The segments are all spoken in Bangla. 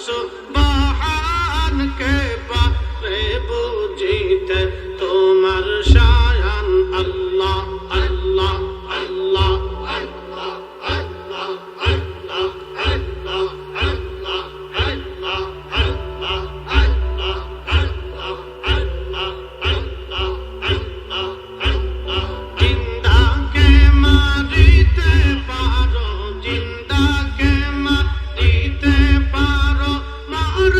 সুবহান কে পারে বুঝিতে তোমার শায়ান আল্লাহ আল্লাহ আল্লাহ আল্লাহ আল্লাহ আল্লাহ আল্লাহ আল্লাহ আল্লাহ আল্লাহ আল্লাহ আল্লাহ আল্লাহ আল্লাহ আল্লাহ আল্লাহ জিন্দাকে মারিতে পারো জিন্দাকে মারিতে পারো মার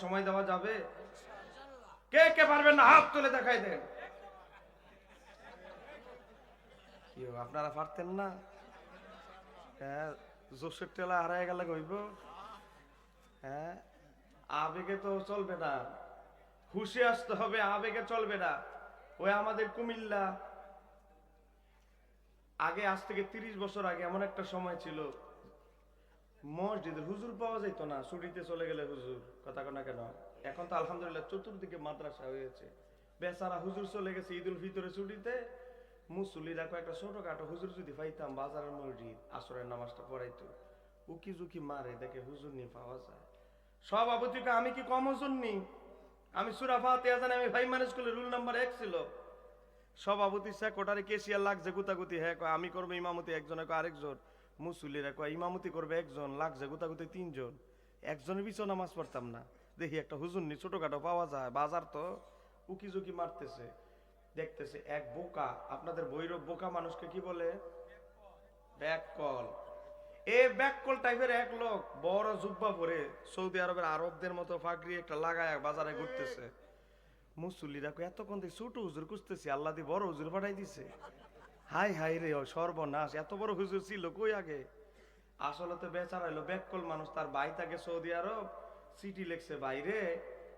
সময় দেওয়া যাবে? কে কে পারবেন না হাত তুলে দেখাই দেন। কি আপনারা পারতেন না? হ্যাঁ, জোশের টেলা হারায় গেলে হইব? হ্যাঁ, আবেগে তো চলবে না, হুশে আসতে হবে, আবেগে চলবে না। ওই আমাদের কুমিল্লা আগে, আজ থেকে 30 বছর আগে এমন একটা সময় ছিল, মসজিদের হুজুর পাওয়া যেত না, ছুটিতে চলে গেলে হুজুর, কথা কনা কেন? এখন তো আলহামদুলিল্লাহ চতুর্দিকে মাদ্রাসা হয়েছে। বেচারা হুজুর চলে গেছে ঈদুল ফিতরে ছুটিতে, মুসল্লিরা কয়েকটা ছোটখাটো হুজুর যদি পাইতাম বাজারের মসজিদ আসরের নামাজটা পড়াইতো, উকি ঝুঁকি মারে দেখে হুজুর নিয়ে পাওয়া যায়। সভাপতিকে আমি কি কম ওজন নি? আমি সূরা ফাতিহা জানি, আমি ভাই মানুষ স্কুলে রুল নাম্বার 1 ছিল। সভাপতি সেক্রেটারি কেশিয়ার লাগছে গুতাগুতি, হ্যাঁ কয় আমি করবো ইমামতি, একজনে কয় আরেকজন, মুসল্লিরা কয় ইমামতি করবে একজন, লাগছে গুতাগুতি 3 জন, একজনের পিছনে নামাজ পড়তাম না। দেখি একটা হুজুর নি ছোটখাটো পাওয়া যায়, বাজার তো উকি ঝুঁকি মারতেছে, দেখতেছে এক বোকা, আপনাদের বৈরব বোকা মানুষকে কি বলে? ব্যাককল। এ ব্যাককল টাইপের এক লোক বড় জুব্বা পরে সৌদি আরবের আরবদের মতো ফাগরি একটা লাগায় বাজারে ঘুরতেছে। মুসল্লিরা এতক্ষণ থেকে ছোট হুজুর খুঁজতেছি, আল্লাহ দি বড় হুজুর পাঠাই দিছে। হাই হাই রে সর্বনাশ, এত বড় হুজুর ছিল কই আগে? আসলে তো বেচারা হইলো ব্যাককল মানুষ, তার ভাই থাকে সৌদি আরব, চিঠি লেখছে বাইরে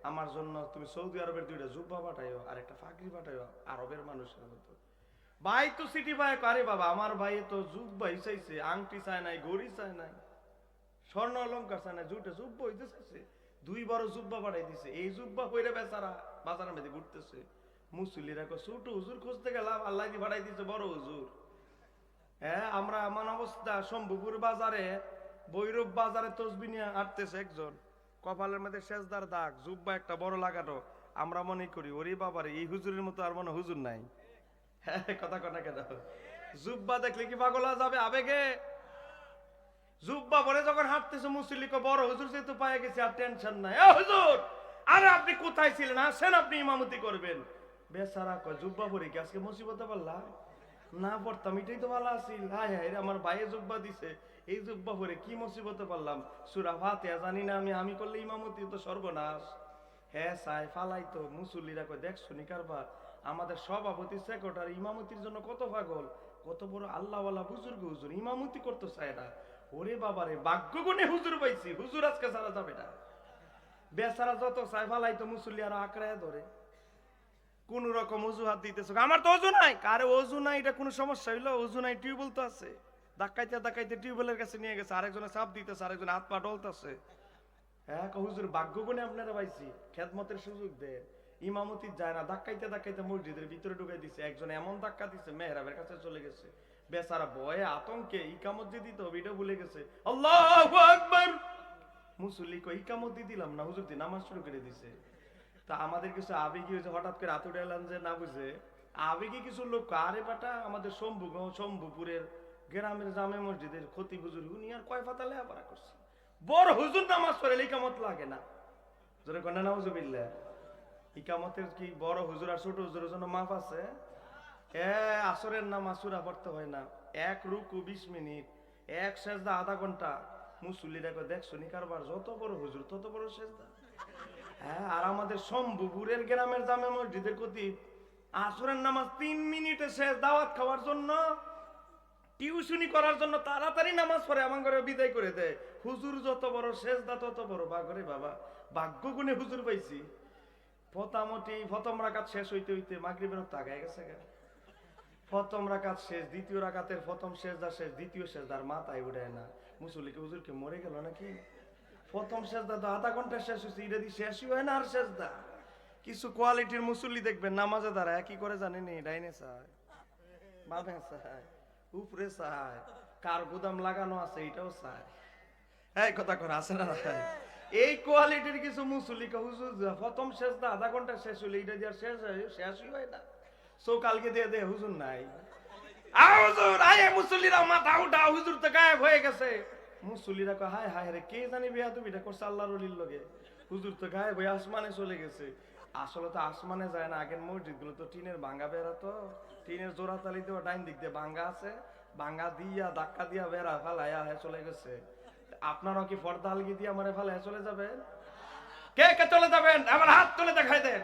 আমার জন্য তুমি সৌদি আরবের 2টা জুব্বা পাঠাইও আর একটা ফাগরি পাঠাইও আরবের মানুষের মতো। ভাই তো চিঠি পায়, আরে বাবা আমার ভাই তো জুব্বাই চাইছে, আংটি চায় নাই, গড়ি চায় নাই, স্বর্ণ অলঙ্কার চায় না, জুটে জুব্বা হইতে চাইছে, 2 বড় জুব্বা পাঠাই দিছে। এই জুব্বা পরে বেচারা বাজারের মধ্যে ঘুরতেছে। মুসল্লিরা কয় ছোট হুজুর খুঁজতে গেলাম, আল্লাহ দি পাঠাই দিছে বড় হুজুর। হ্যাঁ, আমরা এমন অবস্থা, শম্ভুপুর বাজারে বৈরব বাজারে তসবি নিয়ে হাঁটতেছে একজন, কপালের মধ্যে সেজদার দাগ, জুব্বা একটা বড় লাগানো। আমরা মনে করি ওরে বাবারে এই হুজুরের মতো আর মনে হুজুর নাই। হ্যাঁ, কথা কথা কেন? জুব্বা দেখলে কি পাগল হওয়া যাবে আবেগে? জুব্বা পরে যখন হাঁটতেছে মুসল্লিকে বড় হুজুর যেহেতু পায়ে গেছে আর টেনশন নাই। এ হুজুর, আরে আপনি কোথায় ছিলেন, আসেন আপনি ইমামতি করবেন। বেচারা কয় জুব্বা পরে কি আজকে মুসিবতে পারলাম না, পড়তাম এটাই তো ভালো আছিল। হায় হায় আমার ভাইয়ে জুব্বা দিছে, এই জুব্বা পরে কি মুসিবতে পারলাম, সূরা ফাতিহা জানি না আমি, আমি করলে ইমামতি তো সর্বনাশ। হ্যাঁ সাই ফালাই তো। মুসল্লিরা কয় দেখ শুনি কারবার, আমাদের সভাপতি সেক্রেটারি ইমামতির জন্য কত পাগল, কত বড় আল্লাহওয়ালা বুজুর্গ হুজুর ইমামতি করতে চায় না। ওরে বাবারে ভাগ্য গুণে হুজুর পাইছি, হুজুর আজকে ছাড়া যাবে না। বেচারা যত চাই ফালাই তো মুসল্লি আরো আঁকড়ায় ধরে, কোন রকম অজুহাত দিতেছে, আমার তো অজু নাই। কারে অজু নাই এটা কোনো সমস্যা হইলো? অজু নাই, টিউবওয়েল তো আছে। ধাক্কাইতে ধাক্কাইতে টিউবওয়েলের কাছে নিয়ে গেছে, আরেকজনে চাপ দিতেছে, আরেকজনে হাত পা ডলতেছে। হ্যাঁ হুজুর ভাগ্য গুণে আপনারা পাইছি, খেদমতের সুযোগ দেয়, ইমামতি যায় না, ধাক্কাইতে ধাক্কাইতে মসজিদের ভিতরে ঢুকাই দিছে। একজন এমন ধাক্কা দিছে মেহরাবের কাছে চলে গেছে, বেচারা ভয়ে আতঙ্কে ইকামত যে দিতে হবে এটা ভুলে গেছে। আল্লাহু আকবার। মুসল্লি কই ইকামত দিয়ে দিলাম না, হুজুর দিয়ে নামাজ শুরু করে দিছে। তা আমাদের কিছু আবেগী হয়েছে, হঠাৎ করে হাত উঠে এলাম যে না বুঝে আবেগী কিছু লোক, আরে বেটা আমাদের শম্ভুপুরের গ্রামের জামে মসজিদের ক্ষতি হুজুর, উনি আর কয় পাতা লেখাপড়া করছে, বড় হুজুর নামাজ পড়ে ইকামত লাগে না। জোরে কন্যা নাউজুবিল্লাহ। ইকামতের কি বড় হুজুর আর ছোট হুজুরের জন্য মাপ আছে? আসরের নামাজ সূরা পড়তে হয় না, এক রুকু 20 মিনিট, এক সেজদা আধা ঘন্টা। মুসল্লিরা কয় দেখ শুনি কারবার, যত বড় হুজুর তত বড় সেজদা। হ্যাঁ, আর আমাদের শম্ভুপুরের গ্রামের জামে মসজিদের খতিব আসরের নামাজ 3 মিনিটে শেষ, দাওয়াত খাওয়ার জন্য, টিউশনি করার জন্য তাড়াতাড়ি নামাজ পড়ে আমার ঘরে বিদায় করে দেয়। হুজুর যত বড় সেজদা তত বড়। বাগরে বাবা, ভাগ্য গুণে হুজুর পাইছি। মোটামুটি প্রথম রাকাত শেষ হইতে হইতে মাগরিবের ওয়াক্ত আগায় গেছে। প্রথম রাকাত শেষ, দ্বিতীয় রাকাতের প্রথম সেজদা শেষ, দ্বিতীয় সেজদার মাথায় উঠায় না। মুসল্লিকে হুজুরকে মরে গেল নাকি? প্রথম সেজদা তো আধা ঘন্টা শেষ হয়েছে, এটা দিয়ে শেষই হয় না আর সেজদা। কিছু কোয়ালিটির মুসল্লি দেখবেন নামাজে দাঁড়ায় কি করে জানেনি, ডাইনে চায়, বামে চায়, উপরে চায়, কার গুদাম লাগানো আছে এটাও চায়। এই কথা করে আছে না? এই কোয়ালিটির কিছু মুসল্লিকে হুজুর প্রথম সেজদা আধা ঘন্টা শেষ হইলে এটা দিয়ে শেষই হয় না। সো কালকে দিয়ে দে হুজুর নাই, হুজুর আয়, মুসল্লিরা মাথা উঠা, হুজুর তো গায়েব হয়ে গেছে। মুসল্লিরা কয় হায় হায় রে, কে জানি বিয়া তুমি এটা করছে আল্লাহর ওলির লগে, হুজুর তো গায়েব হয়ে আসমানে চলে গেছে। আসলে তো আসমানে যায় না, আগের মসজিদ গুলো তো টিনের ভাঙ্গা বেড়া, তো টিনের জোড়া তালি দেওয়া, ডাইন দিক দিয়ে ভাঙ্গা আছে, ভাঙ্গা দিয়া ধাক্কা দিয়া বেড়া ফালাইয়া চলে গেছে। আপনারাও কি ফর্দা আলগি দিয়ে আমারে ফালাইয়া চলে যাবেন? কে কে চলে যাবেন আমার হাত তুলে দেখাই দেন।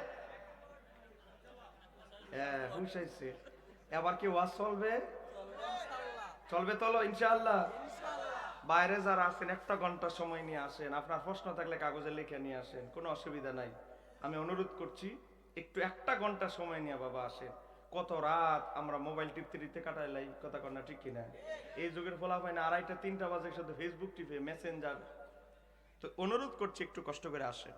হ্যাঁ হুঁশাইছে। এবার কি ওয়াজ চলবে? চলবে চলো ইনশাআল্লাহ। বাইরে যারা আছেন 1টা ঘন্টা সময় নিয়ে আসেন, আপনার প্রশ্ন থাকলে কাগজে লিখে নিয়ে আসেন, কোনো অসুবিধা নাই। আমি অনুরোধ করছি একটু 1টা ঘন্টা সময় নিয়ে বাবা আসেন। কত রাত আমরা মোবাইল টিপতে টিপতে কাটাইলাই, কথা কর না ঠিক কিনা? এই যুগের ফলা হয় না 2:30 3টা বাজে শুধু ফেসবুক টিপে মেসেঞ্জার। তো অনুরোধ করছি একটু কষ্ট করে আসেন।